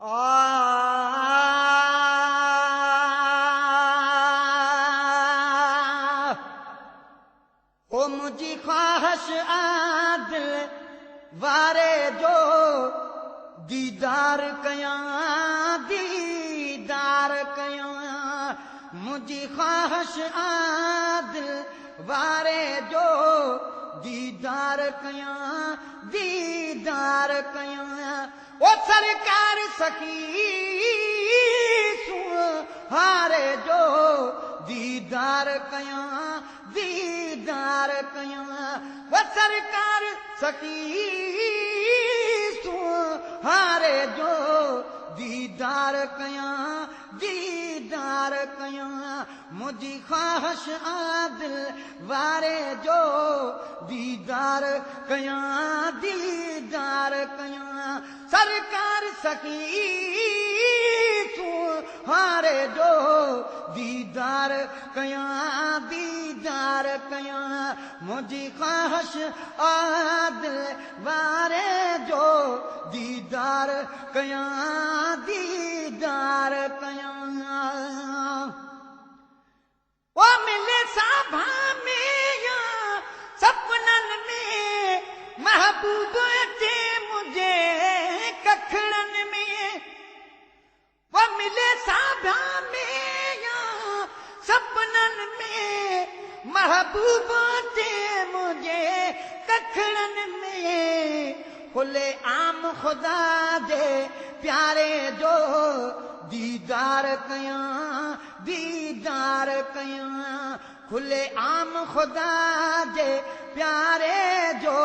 ओ मुझी ख्वाहिश आदिल वारे जो दीदार कयां दीदार कयां मुझी ख्वाहिश आदिल वारे जो दीदार कयां दीदार कयां ओ सरकार सखी हारे जो दीदार कयां दीदार कयां वो सरकार सखी हारे जो दीदार कयां दीदार कयां मुझी ख्वाहिश आदिल वारे जो दीदार कयां दीदार कयां सरकार सखी हारे जो दीदार कयां दीदार कयां मुझी ख्वाहिश आदिल वारे जो दीदार कयां दीदार कयां वो मिले साभा में या सपनन में महबूब थे मुझे कखड़न में वो मिले साभा में या सपनन में महबूब थे मुझे कखड़न में खुले आम खुदा दे प्यारे जो दीदार कयां दीदार कयां खुले आम खुदा दे प्यारे जो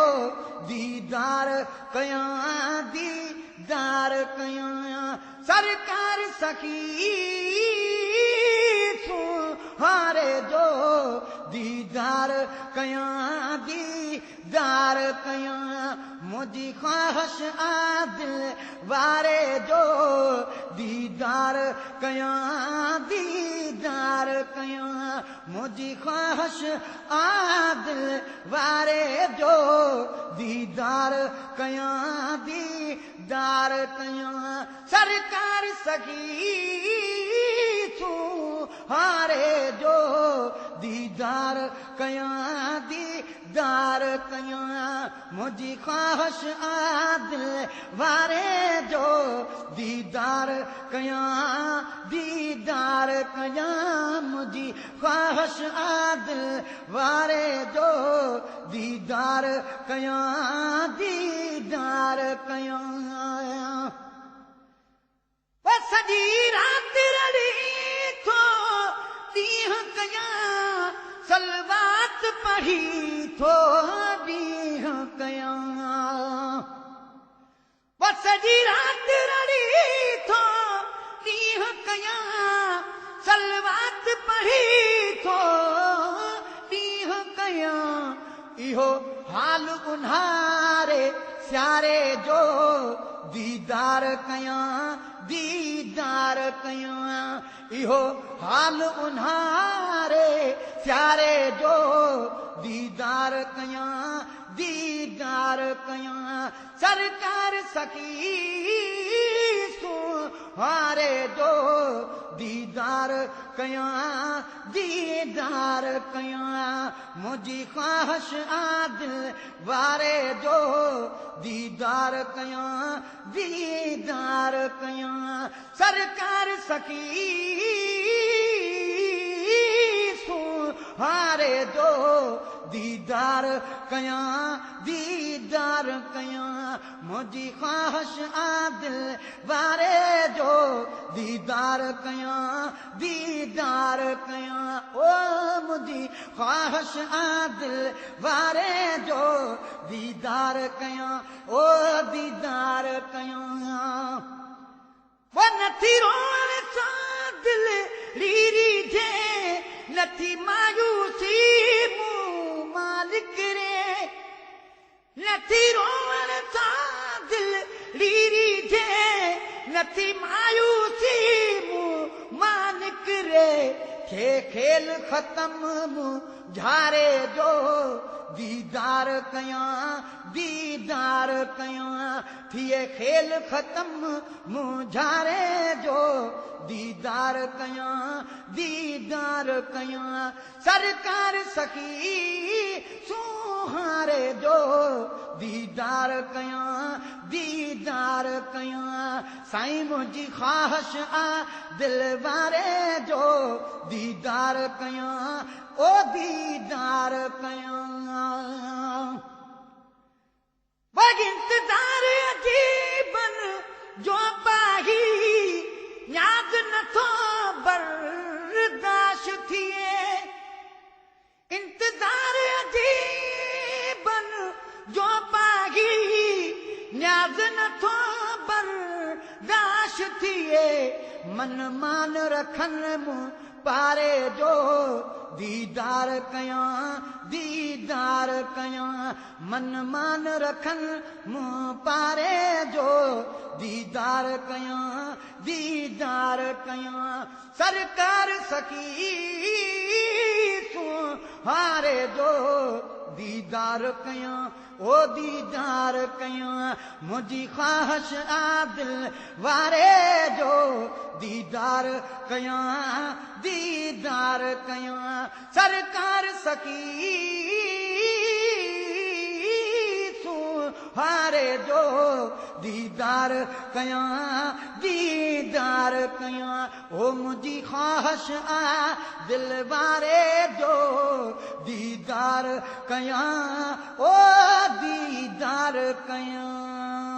दीदार कयां दीदार कयां सरकार सखी हारे जो दीदार कयां दीदार कयां मुझी ख्वाहिश आदिल वारे जो दीदार कयां दीदार कयां मुझी ख्वाहिश आदिल वारे जो दीदार कयां दीदार कयां सरकार सखी हारे जो दीदार कयां दीदार कयां मुझी ख्वाहिश आदिल वारे जो दीदार कयां दीदार कयां मुझी ख्वाहिश आदिल वारे जो दीदार कयां दीदार कयां सजी रात रड़ी थो दीह कयां सलवात पढ़ी थो दीह कयां सजी रात रड़ी थो दीह कयां सलवात पढ़ी थो दीह कयां इहो हाल उन्हारे स्यारे जो दीदार कयां दीदार कयां इहो हाल उन्हारे स्यारे जो दीदार कयां दीदार कयां सरकार सखी हारे जो दीदार कयां दीदार कयां मुझी ख्वाहिश आदिल वारे जो दीदार कयां दीदार कयां सरकार सखी हारे जो दीदार कयां दीदार कयां मुझी ख्वाहिश आदिल वारे जो दीदार कयां दीदार कयां ओ मुझी ख्वाहिश आदिल वारे जो दीदार कयां ओ दीदार कयां वो नथी रोण सां दिल रीरी जे नथी मायूसी मुंह मालिक रे नथी रोण सां दिल रीरी जे नथी मायूसी मुंह मालिक रे खे खेल ख़त्म मुंह झारे जो दीदार कयां दीदार कयां थिए खेल ख़तम मुझारे जो दीदार कयां दीदार कयां सरकार सखी सुहारे जो दीदार कयां दीदार कयां साईं मुंहिंजी ख़्वाहिश आ दिल वारे जो दीदार कयां ओ दीदार कयां वग इंतजार अजीबन जो पाही याद नथो बर्दाश्त थिए इंतजार अजीबन जो पाही याद नथो बर्दाश्त थिए मन मान रखन मूं पारे जो दीदार कयां दीदार कयां मन मान रखन मूं पारे जो दीदार कयां दीदार कयां सरकार सखी सुहारे जो दीदार कयां ओ दीदार कयां मुंहिंजी ख़्वाहिश आ दिल वारे जो दीदार कयां दीदार कयां सरकार सखी सुहारे जो दीदार कयां दीदार कयां ओ मुंहिंजी ख़्वाहिश आ दिल वारे जो दीदार कयां ओ दीदार कयां